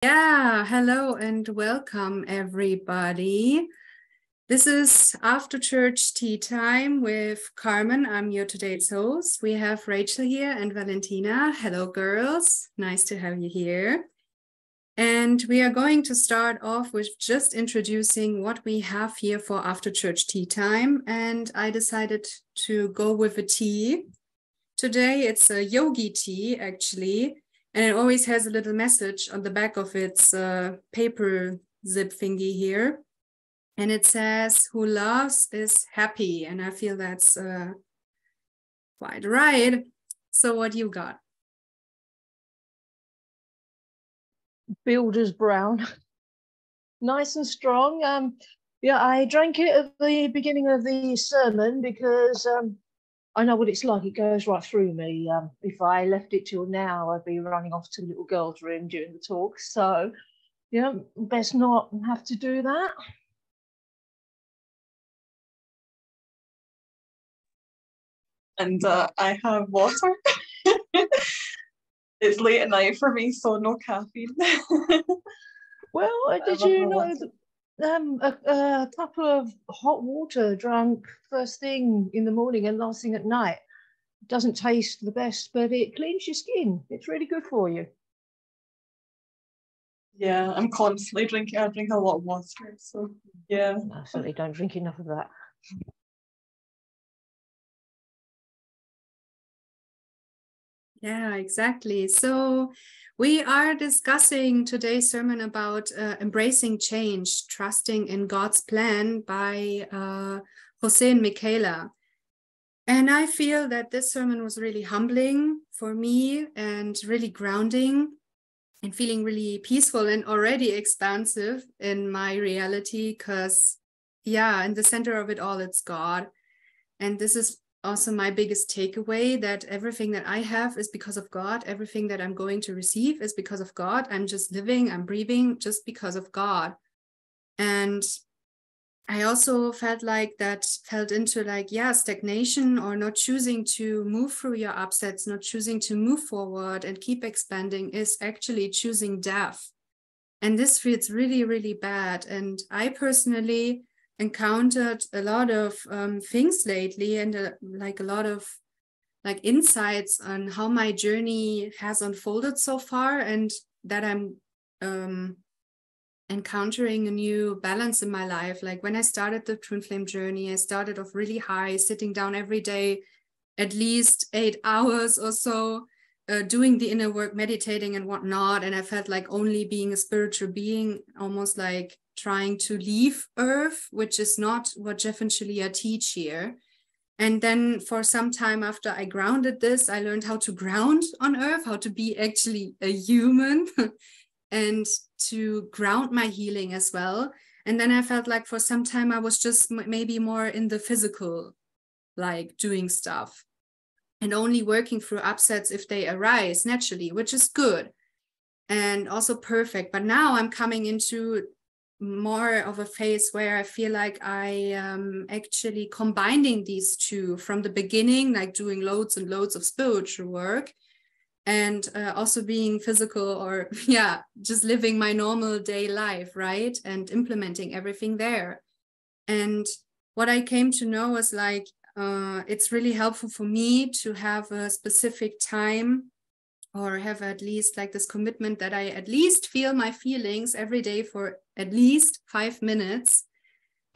Yeah, hello and welcome everybody. This is after church tea time with Carmen. I'm your today's host. We have Rachel here and Valentina. Hello, girls. Nice to have you here. And we are going to start off with just introducing what we have here for after church tea time. And I decided to go with a tea. Today it's a yogi tea, actually. And it always has a little message on the back of its paper zip thingy here. And it says, who loves is happy. And I feel that's quite right. So what you got? Builder's brown. Nice and strong. I drank it at the beginning of the sermon because I know what it's like. It goes right through me. If I left it till now, I'd be running off to the little girl's room during the talk. So, best not have to do that. And I have water. It's late at night for me, so no caffeine. Well, did you know that a cup of hot water drunk first thing in the morning and last thing at night doesn't taste the best, but it cleans your skin. It's really good for you. Yeah, I'm constantly drinking. I drink a lot of water, so yeah. I certainly don't drink enough of that. Yeah, exactly. So we are discussing today's sermon about embracing change, trusting in God's plan by Jose and Michaela. And I feel that this sermon was really humbling for me and really grounding and feeling really peaceful and already expansive in my reality because, yeah, in the center of it all, it's God. And this is also my biggest takeaway, that everything that I have is because of God. Everything that I'm going to receive is because of God. I'm just living, I'm breathing just because of God. And I also felt into stagnation or not choosing to move through your upsets, not choosing to move forward and keep expanding is actually choosing death. And this feels really, really bad. And I personally encountered a lot of things lately and a lot of insights on how my journey has unfolded so far, and that I'm encountering a new balance in my life. Like when I started the twin flame journey, I started off really high, sitting down every day, at least 8 hours or so, doing the inner work, meditating and whatnot. And I felt like only being a spiritual being, almost like trying to leave Earth, which is not what Jeff and Shaleia teach here. And then for some time after I grounded this, I learned how to ground on Earth, how to be actually a human and to ground my healing as well. And then I felt like for some time I was just maybe more in the physical, like doing stuff and only working through upsets if they arise naturally, which is good and also perfect. But now I'm coming into more of a phase where I feel like I am actually combining these two from the beginning, like doing loads and loads of spiritual work and also being physical or just living my normal day life, right? And implementing everything there. And what I came to know is it's really helpful for me to have a specific time or have at least like this commitment that I at least feel my feelings every day for at least 5 minutes,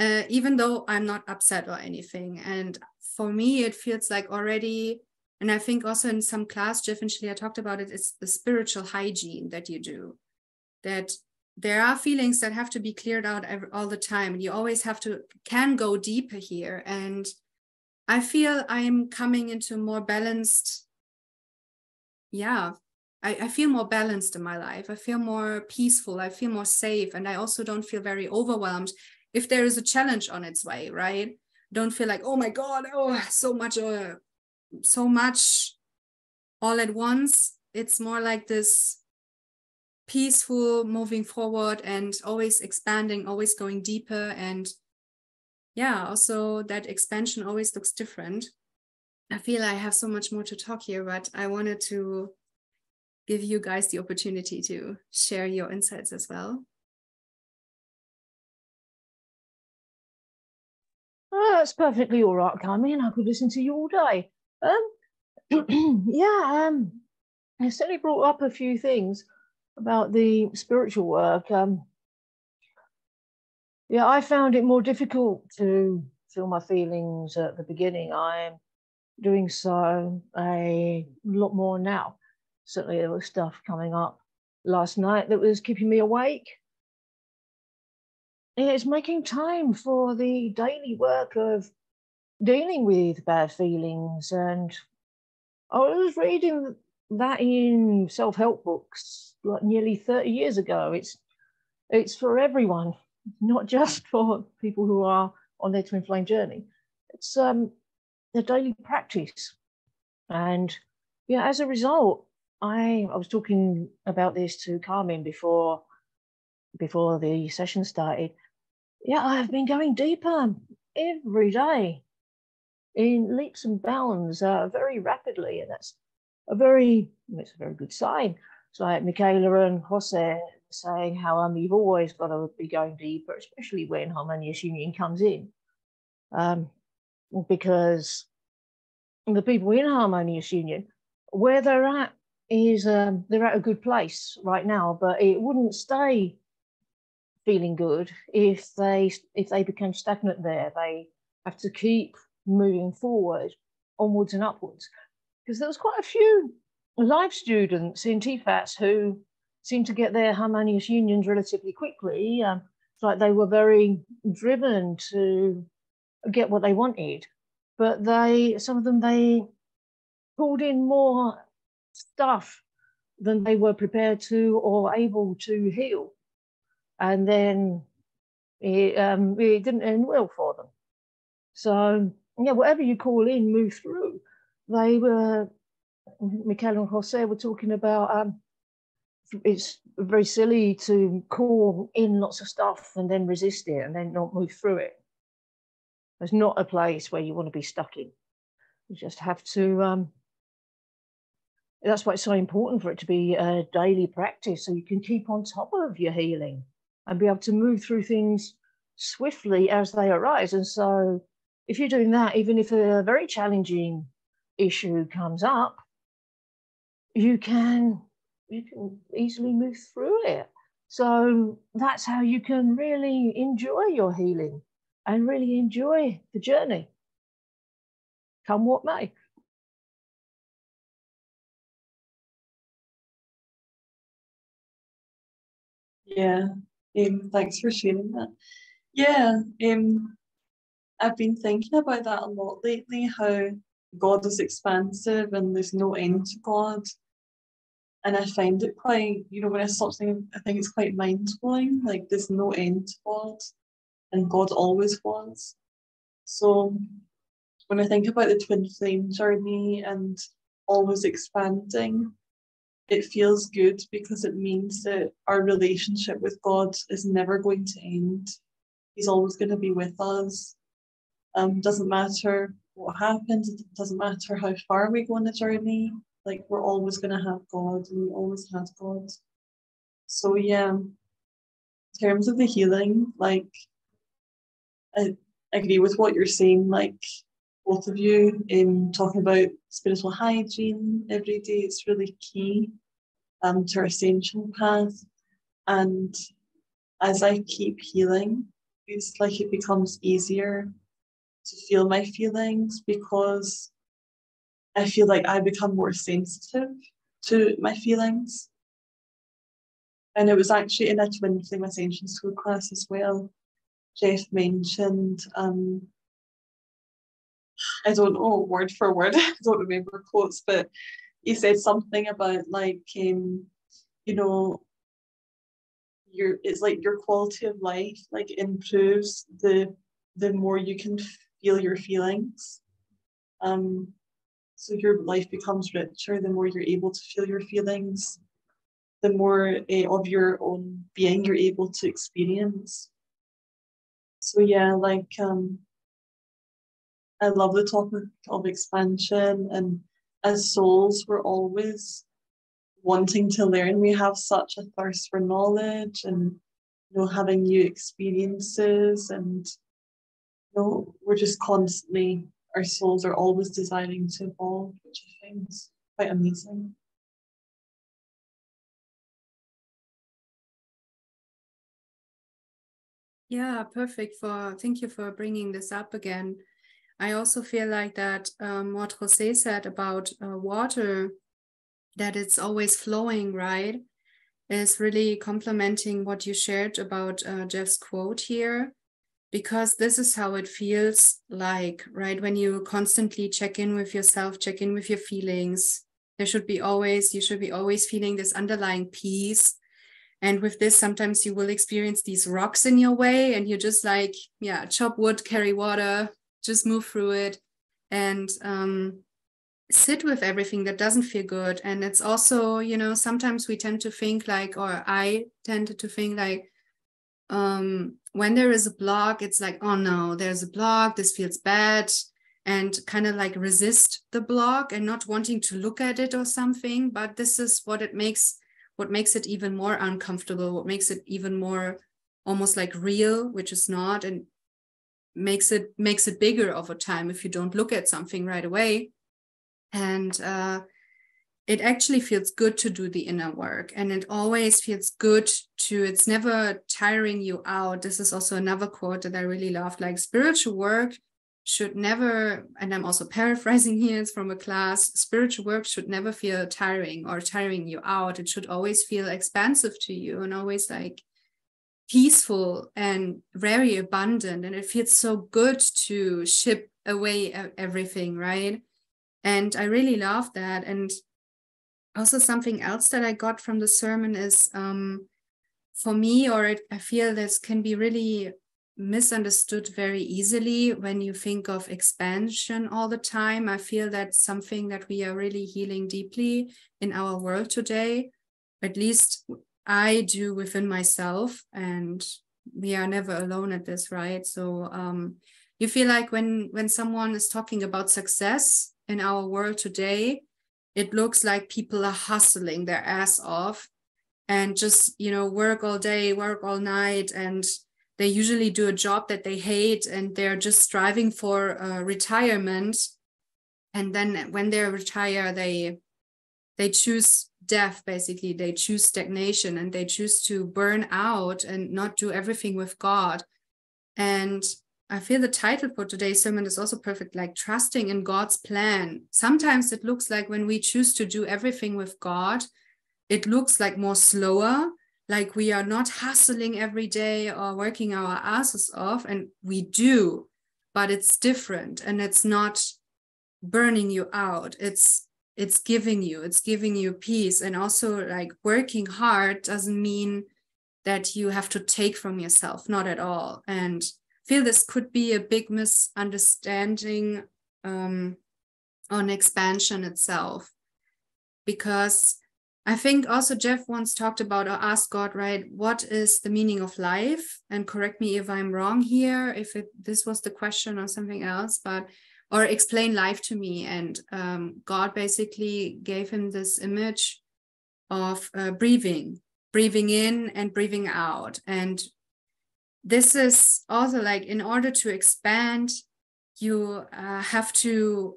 even though I'm not upset or anything. And for me, it feels like already, and I think also in some class, Jeff and Shaleia talked about it, it's the spiritual hygiene that you do, that there are feelings that have to be cleared out all the time. And you always can go deeper here. And I feel I'm coming into more balanced. I feel more balanced in my life. I feel more peaceful. I feel more safe. And I also don't feel very overwhelmed if there is a challenge on its way, right? Don't feel like, oh my God, so much all at once. It's more like this peaceful moving forward and always expanding, always going deeper. And also that expansion always looks different. I feel I have so much more to talk here, but I wanted to give you guys the opportunity to share your insights as well. Oh, that's perfectly all right, Carmen. I could listen to you all day. Yeah, I certainly brought up a few things about the spiritual work. Yeah, I found it more difficult to feel my feelings at the beginning. I'm doing so a lot more now. Certainly there was stuff coming up last night that was keeping me awake. It's making time for the daily work of dealing with bad feelings. And I was reading that in self-help books like nearly 30 years ago. It's for everyone, not just for people who are on their twin flame journey. It's their daily practice. And yeah, as a result, I was talking about this to Carmen before the session started. Yeah, I've been going deeper every day in leaps and bounds, very rapidly, and it's a very good sign. It's like Michaela and Jose saying how you've always got to be going deeper, especially when harmonious union comes in, because the people in harmonious union, where they're at is they're at a good place right now, but it wouldn't stay feeling good if they became stagnant there. They have to keep moving forward, onwards and upwards, because there was quite a few life students in TFAS who seemed to get their harmonious unions relatively quickly. It's like they were very driven to get what they wanted, but some of them pulled in more stuff than they were prepared to or able to heal, and then it didn't end well for them. So yeah, whatever you call in, move through. Michaela and Jose were talking about it's very silly to call in lots of stuff and then resist it and then not move through it. There's not a place where you want to be stuck in. You just have to, that's why it's so important for it to be a daily practice, so you can keep on top of your healing and be able to move through things swiftly as they arise. And so if you're doing that, even if a very challenging issue comes up, you can easily move through it. So that's how you can really enjoy your healing and really enjoy the journey, come what may. Yeah, thanks for sharing that. Yeah, I've been thinking about that a lot lately, how God is expansive and there's no end to God. And I find it quite, when I stop thinking, I think it's quite mind-blowing, like there's no end to God and God always was. So when I think about the twin flame journey and always expanding, it feels good because it means that our relationship with God is never going to end. He's always going to be with us. Doesn't matter what happens, it doesn't matter how far we go on the journey, like we're always going to have God, and we always had God. So yeah, in terms of the healing, like I agree with what you're saying, like both of you, talking about spiritual hygiene every day, it's really key to our ascension path. And as I keep healing, it's like it becomes easier to feel my feelings, because I feel like I become more sensitive to my feelings. And it was actually in a twin flame ascension school class as well. Jeff mentioned, I don't know word for word, I don't remember quotes, but he said something about like, it's like your quality of life like improves the more you can feel your feelings. So your life becomes richer the more you're able to feel your feelings, the more of your own being you're able to experience. So yeah, like I love the topic of expansion, and as souls we're always wanting to learn. We have such a thirst for knowledge and having new experiences, and we're just constantly, our souls are always desiring to evolve, which I find is quite amazing. Yeah, perfect. Thank you for bringing this up again. I also feel like that what Jose said about water, that it's always flowing, right, is really complementing what you shared about Jeff's quote here, because this is how it feels like, right? When you constantly check in with yourself, check in with your feelings, you should be always feeling this underlying peace. And with this, sometimes you will experience these rocks in your way, and you just like, yeah, chop wood, carry water, just move through it, and sit with everything that doesn't feel good. And it's also, sometimes we tend to think like, or I tended to think like, when there is a block, it's like, oh no, there's a block, this feels bad, and kind of like resist the block and not wanting to look at it or something. But this is what makes it even more uncomfortable, what makes it even more almost like real, which is not, and makes it bigger over time if you don't look at something right away. And it actually feels good to do the inner work, and it always feels good it's never tiring you out. This is also another quote that I really loved, like spiritual work should never, and I'm also paraphrasing here, it's from a class, spiritual work should never feel tiring or tiring you out. It should always feel expansive to you and always like peaceful and very abundant. And it feels so good to ship away everything, right? And I really love that. And also something else that I got from the sermon is, for me, I feel this can be really misunderstood very easily when you think of expansion all the time. I feel that's something that we are really healing deeply in our world today. At least I do within myself, and we are never alone at this, right? So you feel like when someone is talking about success in our world today, it looks like people are hustling their ass off and just, work all day, work all night, and they usually do a job that they hate, and they're just striving for retirement. And then when they retire, they choose death, basically. They choose stagnation, and they choose to burn out and not do everything with God. And I feel the title for today's sermon is also perfect, like trusting in God's plan. Sometimes it looks like when we choose to do everything with God, it looks like more slower, like we are not hustling every day or working our asses off, and we do, but it's different, and it's not burning you out. It's giving you peace. And also, like, working hard doesn't mean that you have to take from yourself, not at all. And I feel this could be a big misunderstanding on expansion itself, because I think also Jeff once talked about, or asked God, right, what is the meaning of life? And correct me if I'm wrong here, if this was the question or something else, or explain life to me. And God basically gave him this image of breathing in and breathing out. And this is also like, in order to expand, you have to,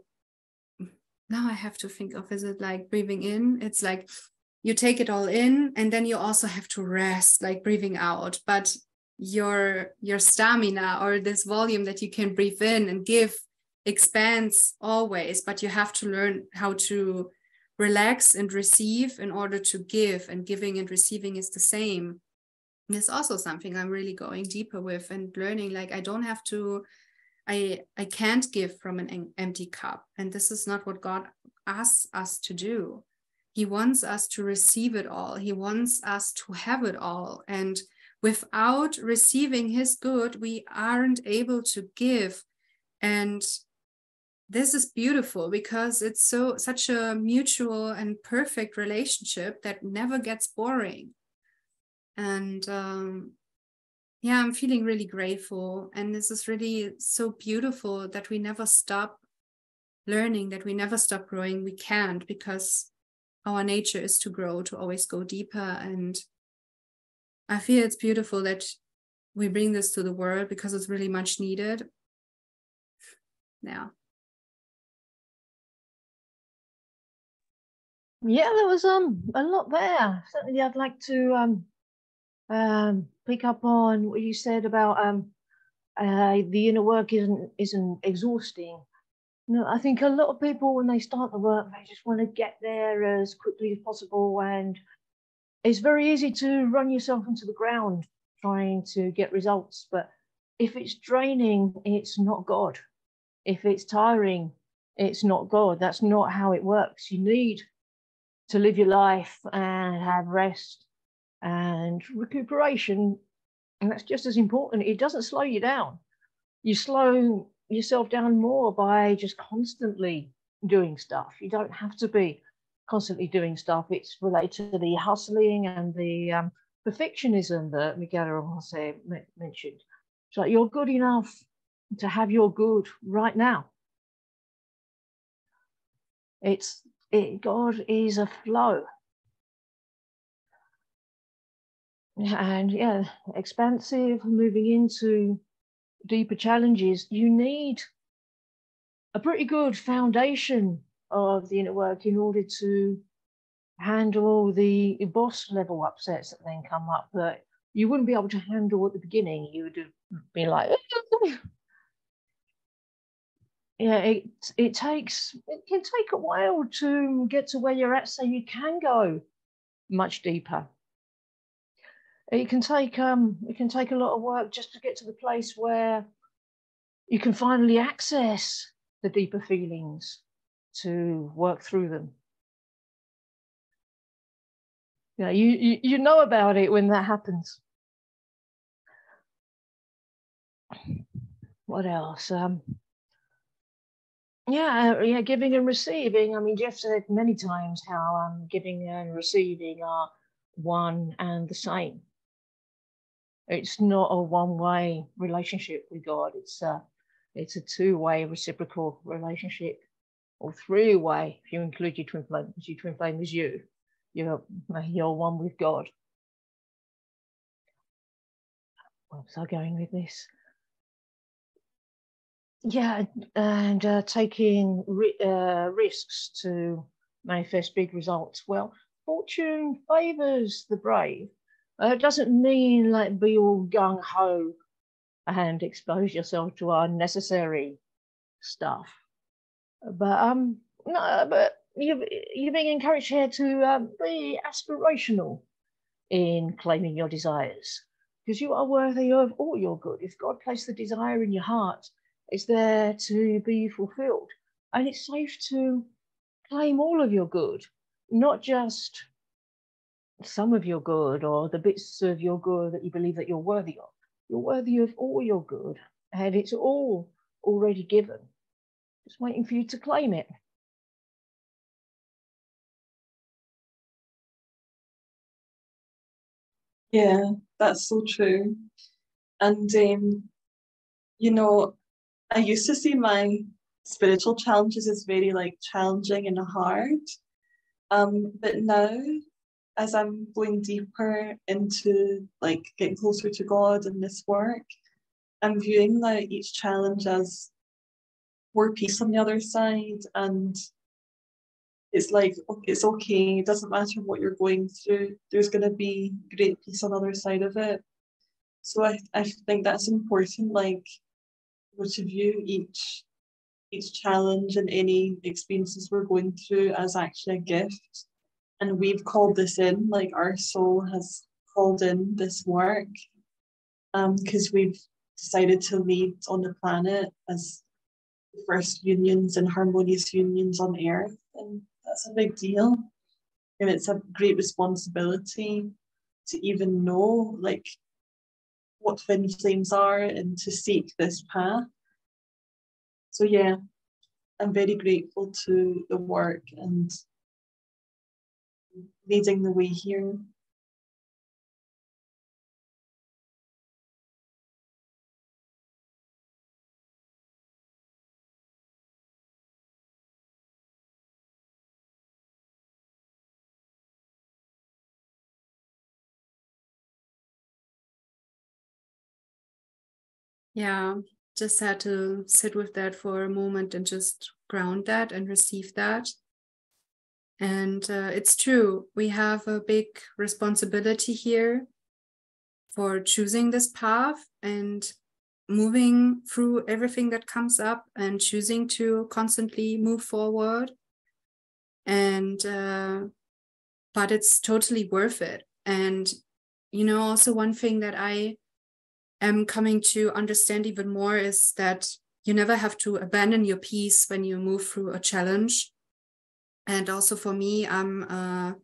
now I have to think of, is it like breathing in? It's like you take it all in, and then you also have to rest, like breathing out. But your stamina, or this volume that you can breathe in and give, expands always, but you have to learn how to relax and receive in order to give, and giving and receiving is the same. It's also something I'm really going deeper with and learning, like I don't have to, I can't give from an empty cup. And this is not what God asks us to do. He wants us to receive it all. He wants us to have it all. And without receiving his good, we aren't able to give. And this is beautiful, because it's such a mutual and perfect relationship that never gets boring. And yeah, I'm feeling really grateful. And this is really so beautiful that we never stop learning, that we never stop growing. We can't, because our nature is to grow, to always go deeper. And I feel it's beautiful that we bring this to the world because it's really much needed. Yeah. Yeah, there was a lot there. Certainly, I'd like to pick up on what you said about the inner work isn't exhausting. No, I think a lot of people, when they start the work, they just want to get there as quickly as possible, and it's very easy to run yourself into the ground trying to get results. But if it's draining, it's not God. If it's tiring, it's not God. That's not how it works. You need to live your life and have rest and recuperation, and that's just as important. It doesn't slow you down. You slow yourself down more by just constantly doing stuff. You don't have to be constantly doing stuff. It's related to the hustling and the perfectionism that Miguel Jose mentioned. It's like you're good enough to have your good right now. God is a flow. And yeah, expansive, moving into deeper challenges, you need a pretty good foundation of the inner work in order to handle the boss level upsets that then come up that you wouldn't be able to handle at the beginning. You would be like, yeah, it can take a while to get to where you're at, so you can go much deeper. It can take a lot of work just to get to the place where you can finally access the deeper feelings to work through them. Yeah, you know about it when that happens. What else? Yeah, giving and receiving. I mean, Jeff said many times how giving and receiving are one and the same. It's not a one-way relationship with God. It's a two-way reciprocal relationship, or three-way if you include your twin flame. Because your twin flame is you. You're one with God. Where was I going with this? Yeah, and taking risks to manifest big results. Well, fortune favors the brave. It doesn't mean like be all gung ho and expose yourself to unnecessary stuff. But no, but you're being encouraged here to be aspirational in claiming your desires, because you are worthy of all your good. If God placed the desire in your heart, it's there to be fulfilled, and it's safe to claim all of your good, not just some of your good or the bits of your good that you believe that you're worthy of. You're worthy of all your good, and it's all already given, just waiting for you to claim it. Yeah, that's so true. And you know, I used to see my spiritual challenges as very like challenging and hard. But now, as I'm going deeper into like getting closer to God in this work, I'm viewing now each challenge as more peace on the other side, and it's like it's okay. It doesn't matter what you're going through. There's going to be great peace on the other side of it. So I think that's important. Like, to view each challenge and any experiences we're going through as actually a gift. And we've called this in, like our soul has called in this work, because we've decided to lead on the planet as the first unions and harmonious unions on earth. And that's a big deal. And it's a great responsibility to even know like what twin flames are and to seek this path. So yeah, I'm very grateful to the work and leading the way here. Yeah, just had to sit with that for a moment and just ground that and receive that. And it's true, we have a big responsibility here for choosing this path and moving through everything that comes up and choosing to constantly move forward. And but it's totally worth it. And also one thing that I am coming to understand even more is that you never have to abandon your peace when you move through a challenge. And also for me, I'm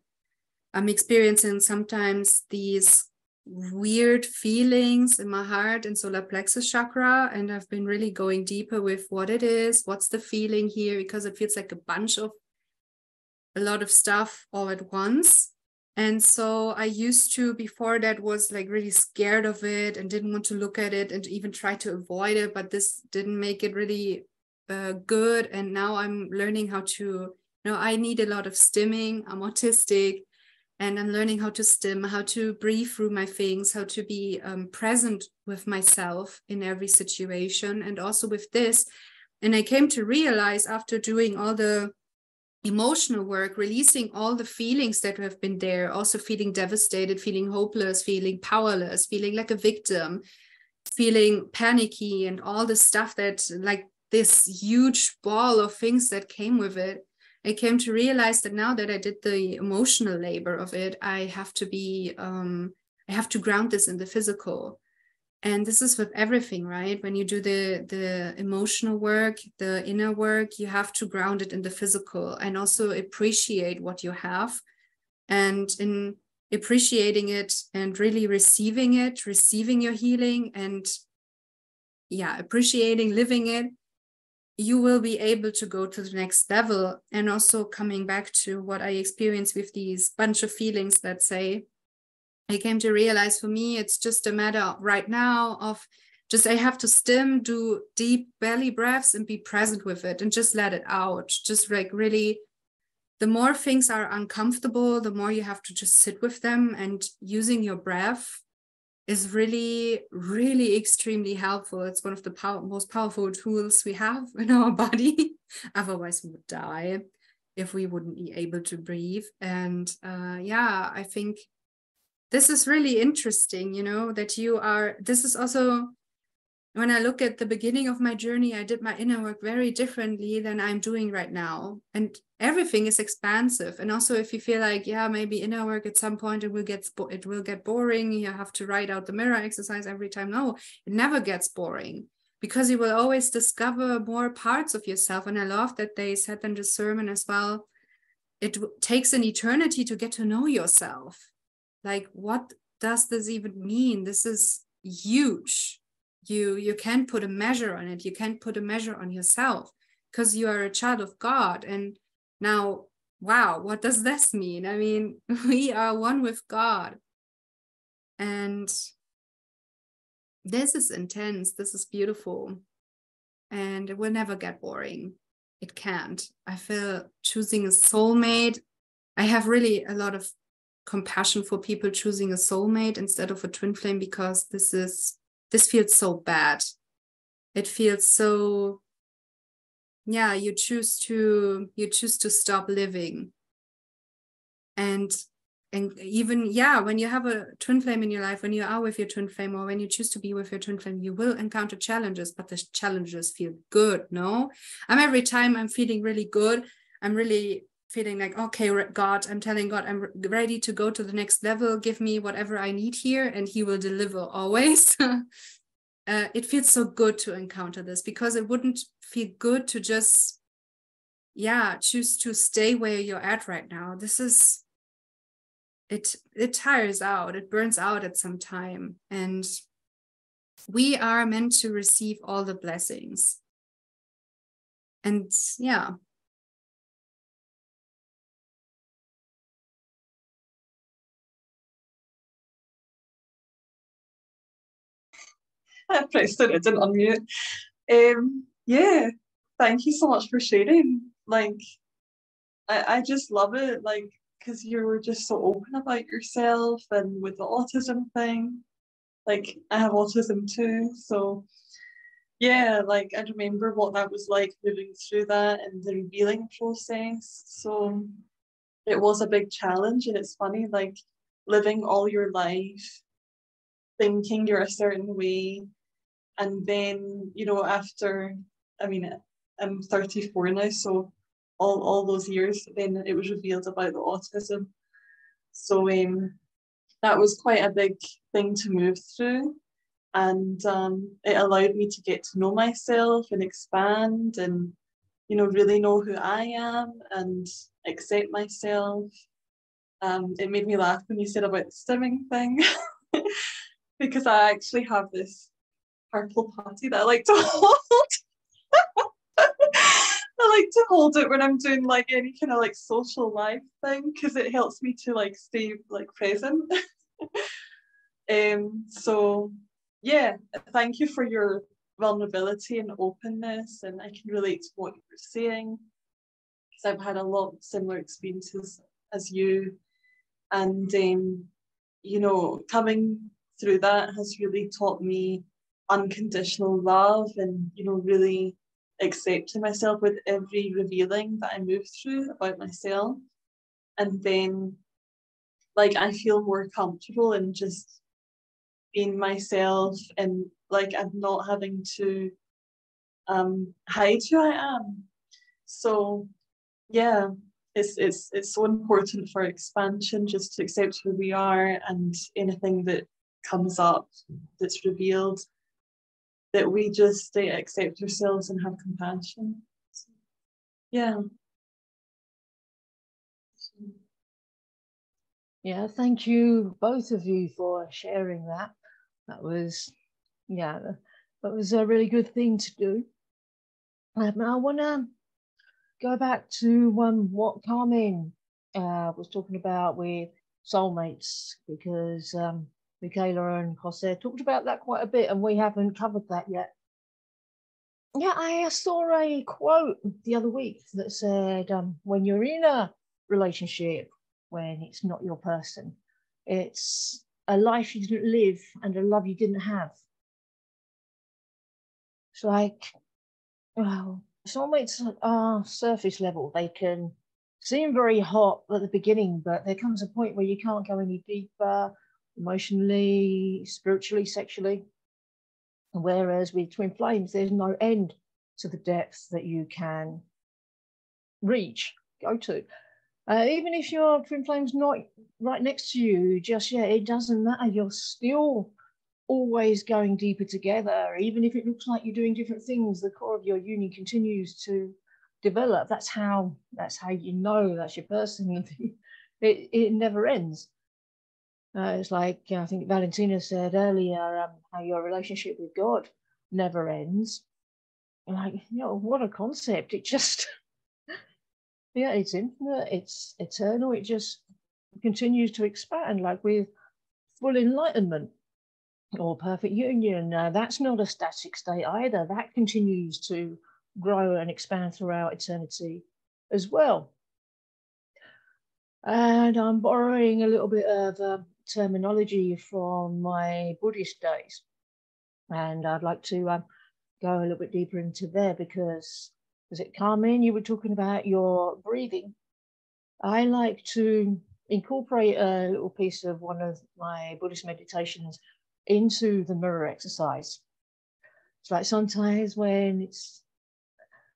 experiencing sometimes these weird feelings in my heart and solar plexus chakra, and I've been really going deeper with what it is, what's the feeling here, because it feels like a lot of stuff all at once. And so I used to, before that, was like really scared of it and didn't want to look at it and even try to avoid it, but this didn't make it really good. And now I'm learning how to, I need a lot of stimming. I'm autistic and I'm learning how to stim, how to breathe through my things, how to be present with myself in every situation and also with this. And I came to realize after doing all the emotional work, releasing all the feelings that have been there, also feeling devastated, feeling hopeless, feeling powerless, feeling like a victim, feeling panicky, and all the stuff that, like this huge ball of things that came with it. I came to realize that now that I did the emotional labor of it, I have to ground this in the physical. And this is with everything, right? When you do the emotional work, the inner work, you have to ground it in the physical and also appreciate what you have. And in appreciating it and really receiving your healing and appreciating, living it, you will be able to go to the next level. And also coming back to what I experienced with these bunch of feelings, let's say, I came to realize for me, it's just a matter right now of just, I have to stim, do deep belly breaths and be present with it and just let it out. Just like really, the more things are uncomfortable, the more you have to just sit with them, and using your breath is really, really extremely helpful. It's one of the most powerful tools we have in our body. Otherwise we would die if we wouldn't be able to breathe. And I think this is really interesting, that this is also, when I look at the beginning of my journey, I did my inner work very differently than I'm doing right now. And everything is expansive. And also if you feel like, maybe inner work at some point, it will get boring. You have to write out the mirror exercise every time. No, it never gets boring, because you will always discover more parts of yourself. And I love that they said in the sermon as well, it takes an eternity to get to know yourself. Like, what does this even mean? This is huge. You can't put a measure on it. You can't put a measure on yourself because you are a child of God. And now, wow, what does this mean? I mean, we are one with God. And this is intense. This is beautiful. And it will never get boring. It can't. I feel choosing a soulmate. I have really a lot of compassion for people choosing a soulmate instead of a twin flame, because this feels so bad. It feels so, you choose to stop living. And even when you have a twin flame in your life, when you are with your twin flame, or when you choose to be with your twin flame, you will encounter challenges, but the challenges feel good. Every time I'm feeling really good, I'm really feeling like, okay, God, I'm telling God, I'm ready to go to the next level. Give me whatever I need here, and he will deliver always. It feels so good to encounter this, because it wouldn't feel good to just, choose to stay where you're at right now. This is, it tires out, it burns out at some time. And we are meant to receive all the blessings. And I pressed it, I didn't unmute. Thank you so much for sharing. Like, I just love it, like, because you were just so open about yourself, and with the autism thing. Like, I have autism too, so yeah, like I remember what that was like moving through that and the revealing process. So it was a big challenge, and it's funny, like living all your life thinking you're a certain way, and then, you know, after, I mean, I'm 34 now, so all those years, then it was revealed about the autism. So that was quite a big thing to move through. And it allowed me to get to know myself and expand and, you know, really know who I am and accept myself. It made me laugh when you said about the stimming thing, because I actually have this purple putty that I like to hold. I like to hold it when I'm doing like any kind of like social life thing, because it helps me to like stay like present. So yeah, thank you for your vulnerability and openness, and I can relate to what you were saying, because I've had a lot of similar experiences as you, and you know, coming through that has really taught me unconditional love, and, you know, really accepting myself with every revealing that I move through about myself. And then, like, I feel more comfortable in just being myself, and like I'm not having to hide who I am. So yeah, it's so important for expansion, just to accept who we are, and anything that comes up that's revealed, that we just accept ourselves and have compassion. So, yeah. Yeah, thank you, both of you, for sharing that. That was, yeah, that was a really good thing to do. I want to go back to what Carmen was talking about with soulmates, because Michaela and Jose talked about that quite a bit, and we haven't covered that yet. Yeah, I saw a quote the other week that said, when you're in a relationship, when it's not your person, it's a life you didn't live and a love you didn't have. It's like, well, soulmates are surface level. They can seem very hot at the beginning, but there comes a point where you can't go any deeper emotionally, spiritually, sexually. Whereas with twin flames, there's no end to the depth that you can reach, go to. Even if your twin flame's not right next to you, just yet, it doesn't matter. You're still always going deeper together. Even if it looks like you're doing different things, the core of your union continues to develop. That's how you know that's your person. It never ends. It's like, I think Valentina said earlier, how your relationship with God never ends. Like, you know, what a concept. It just, yeah, it's infinite, it's eternal, it just continues to expand, like with full enlightenment or perfect union. That's not a static state either. That continues to grow and expand throughout eternity as well. And I'm borrowing a little bit of terminology from my Buddhist days. And I'd like to go a little bit deeper into there, because, was it Carmen, you were talking about your breathing? I like to incorporate a little piece of one of my Buddhist meditations into the mirror exercise. It's like sometimes when it's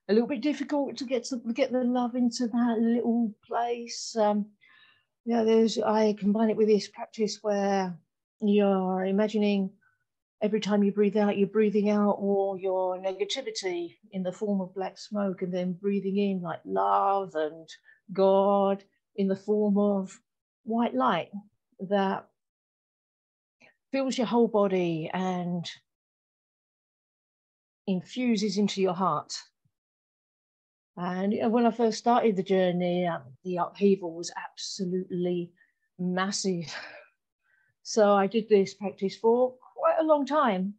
a little bit difficult to get the love into that little place, I combine it with this practice where you're imagining every time you breathe out, you're breathing out all your negativity in the form of black smoke, and then breathing in like love and God in the form of white light that fills your whole body and infuses into your heart. And when I first started the journey, the upheaval was absolutely massive. So I did this practice for quite a long time.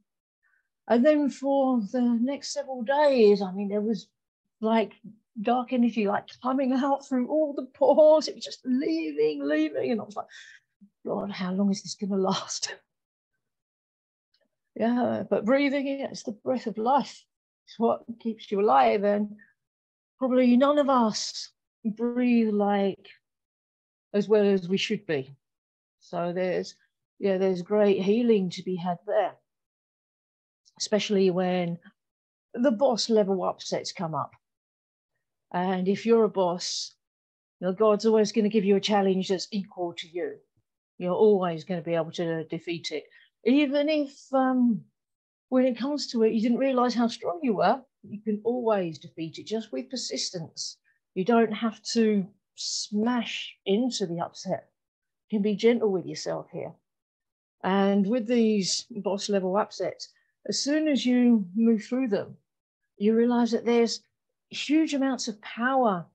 And then for the next several days, I mean, there was like dark energy like coming out through all the pores. It was just leaving. And I was like, Lord, how long is this going to last? Yeah, but breathing, it's the breath of life. It's what keeps you alive. And probably none of us breathe like as well as we should be. So there's great healing to be had there, especially when the boss level upsets come up. And if you're a boss, God's always going to give you a challenge that's equal to you. You're always going to be able to defeat it. Even if when it comes to it, you didn't realize how strong you were, you can always defeat it just with persistence. You don't have to smash into the upset. You can be gentle with yourself here. And with these boss level upsets, as soon as you move through them, you realize that there's huge amounts of power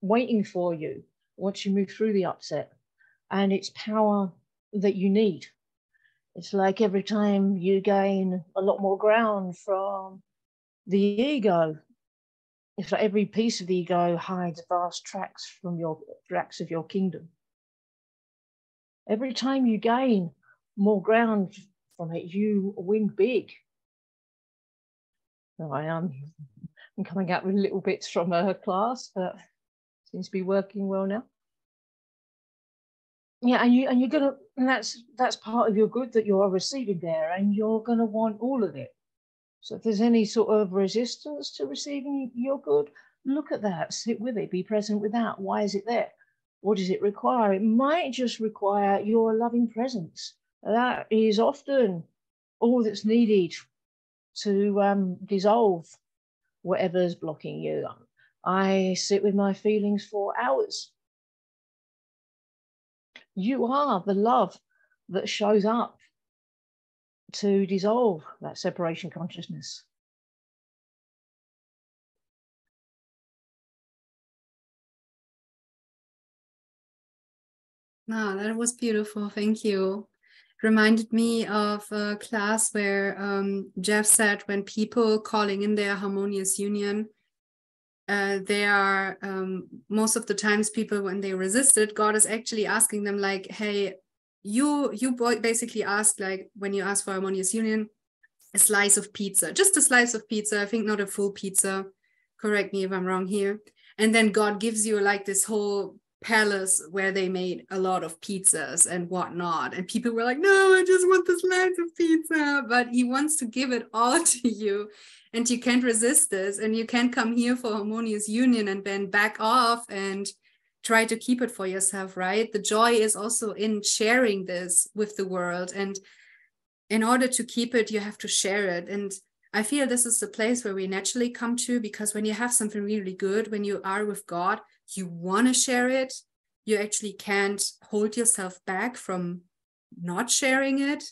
waiting for you once you move through the upset. And it's power that you need. It's like every time you gain a lot more ground from the ego, it's like every piece of the ego hides vast tracts of your kingdom. Every time you gain more ground from it, you win big. I'm coming out with little bits from a class, but seems to be working well now. Yeah, and that's part of your good that you are receiving there, and you're gonna want all of it. So if there's any sort of resistance to receiving your good, look at that, sit with it, be present with that. Why is it there? What does it require? It might just require your loving presence. That is often all that's needed to dissolve whatever's blocking you. I sit with my feelings for hours. You are the love that shows up to dissolve that separation consciousness. No, that was beautiful. Thank you. Reminded me of a class where Jeff said when people calling in their harmonious union, they are most of the times people when they resisted, God is actually asking them like, hey, you basically ask, like when you ask for harmonious union, a slice of pizza, just a slice of pizza, I think not a full pizza, correct me if I'm wrong here, and then God gives you like this whole palace where they made a lot of pizzas and whatnot, and people were like, no, I just want the slice of pizza, but he wants to give it all to you, and you can't resist this, and you can't come here for harmonious union and then back off and try to keep it for yourself, right? The joy is also in sharing this with the world, and in order to keep it, you have to share it. And I feel this is the place where we naturally come to, because when you have something really good, when you are with God, you want to share it. You actually can't hold yourself back from not sharing it,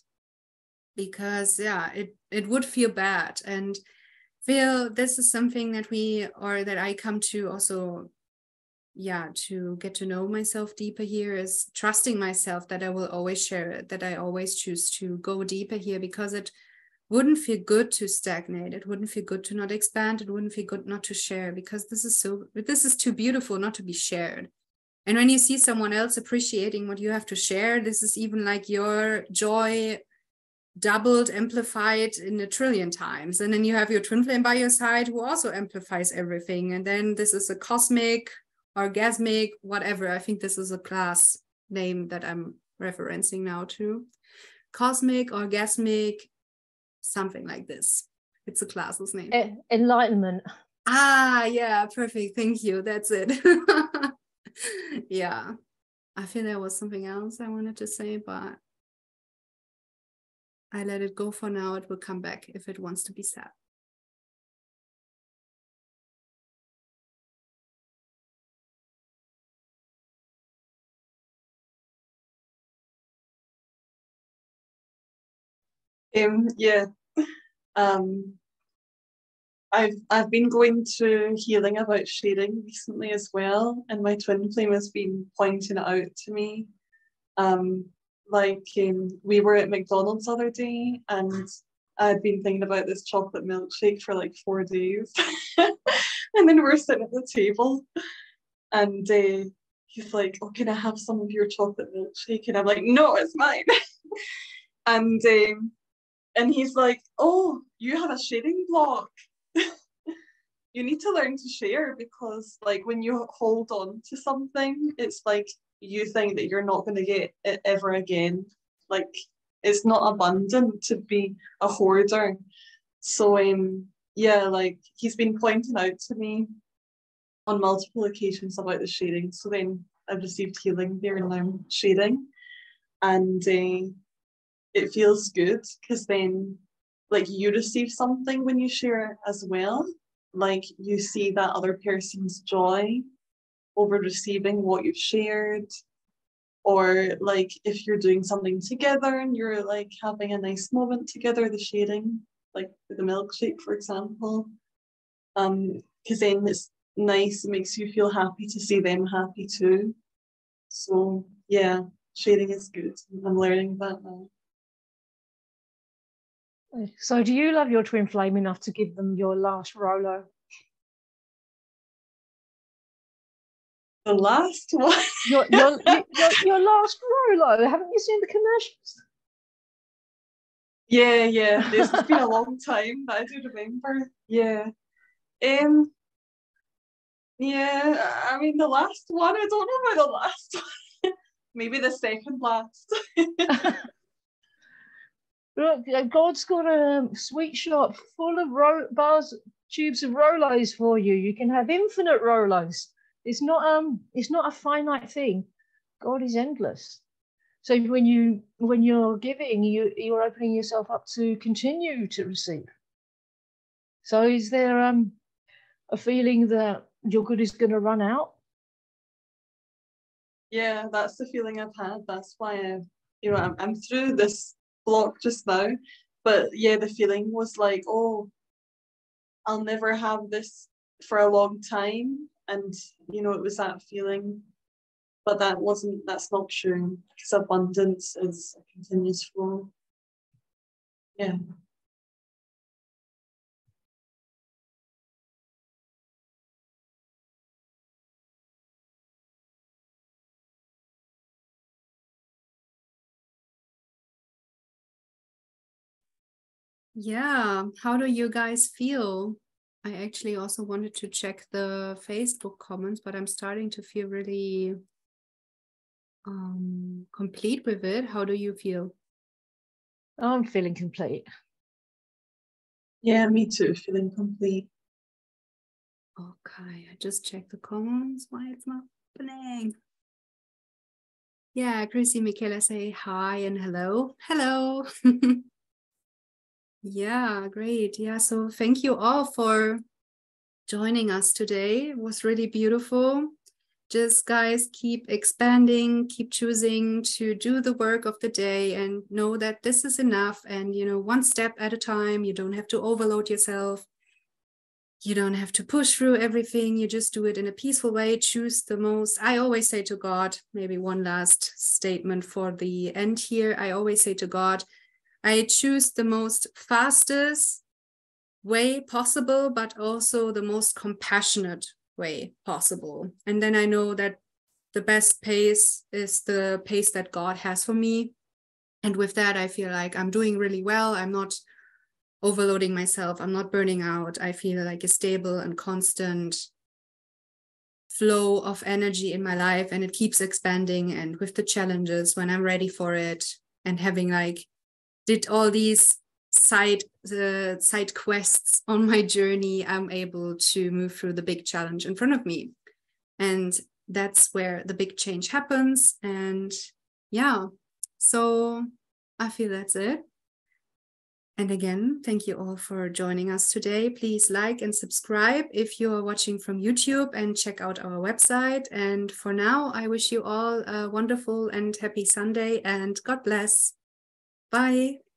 because it would feel bad. And feel this is something that that I come to also, to get to know myself deeper here, is trusting myself that I will always share it, that I always choose to go deeper here, because it wouldn't feel good to stagnate. It wouldn't feel good to not expand. It wouldn't feel good not to share, because this is too beautiful not to be shared. And when you see someone else appreciating what you have to share, this is even like your joy doubled, amplified in a trillion times. And then you have your twin flame by your side who also amplifies everything. And then this is a cosmic, orgasmic, whatever. I think this is a class name that I'm referencing now to. Cosmic, orgasmic, something like this. It's a class's name. Enlightenment. Yeah, perfect. Thank you. That's it. Yeah. I feel there was something else I wanted to say, but I let it go for now. It will come back if it wants to be said. Yeah. I've been going to healing about sharing recently as well, and my twin flame has been pointing it out to me. We were at McDonald's the other day, and I'd been thinking about this chocolate milkshake for like 4 days. And then we're sitting at the table, and he's like, oh, can I have some of your chocolate milkshake? And I'm like, no, it's mine. And And he's like, oh, you have a sharing block. You need to learn to share, because like when you hold on to something, it's like you think that you're not going to get it ever again. Like it's not abundant to be a hoarder. So yeah, like he's been pointing out to me on multiple occasions about the sharing. So then I've received healing there and I'm sharing. And it feels good, because then like you receive something when you share as well. Like you see that other person's joy over receiving what you've shared. Or like if you're doing something together and you're like having a nice moment together, the sharing, like with the milkshake, for example. Because then it's nice, it makes you feel happy to see them happy too. So yeah, sharing is good. I'm learning that now. So do you love your twin flame enough to give them your last Rolo? The last one. Your last Rolo. Haven't you seen the commercials? Yeah. This has been a long time, but I do remember. Yeah. Yeah, I mean the last one, I don't know about the last one. Maybe the second last. Look, God's got a sweet shop full of tubes of Rolos for you. You can have infinite Rolos. It's not a finite thing. God is endless. So when you're giving, you're opening yourself up to continue to receive. So is there a feeling that your good is going to run out? Yeah, that's the feeling I've had. That's why I'm through this block just now. But yeah, the feeling was like, oh, I'll never have this for a long time. And it was that feeling. But that's not true, because abundance is a continuous flow. Yeah. Yeah, how do you guys feel? I actually also wanted to check the Facebook comments, but I'm starting to feel really complete with it. How do you feel? I'm feeling complete. Yeah, me too, feeling complete. Okay, I just checked the comments. Why it's not opening? Yeah, Chrissy, Michaela say hi and hello. Hello. Yeah, great. Yeah, so thank you all for joining us today. It was really beautiful. Just guys, keep expanding, keep choosing to do the work of the day and know that this is enough. And, one step at a time, you don't have to overload yourself. You don't have to push through everything. You just do it in a peaceful way. Choose the most. I always say to God, maybe one last statement for the end here. I always say to God, I choose the most fastest way possible, but also the most compassionate way possible. And then I know that the best pace is the pace that God has for me. And with that, I feel like I'm doing really well. I'm not overloading myself. I'm not burning out. I feel like a stable and constant flow of energy in my life, and it keeps expanding. And with the challenges, when I'm ready for it, and having did all these side quests on my journey, I'm able to move through the big challenge in front of me. And that's where the big change happens. And yeah, so I feel that's it. And again, thank you all for joining us today. Please like and subscribe if you are watching from YouTube, and check out our website. And for now, I wish you all a wonderful and happy Sunday, and God bless. Bye.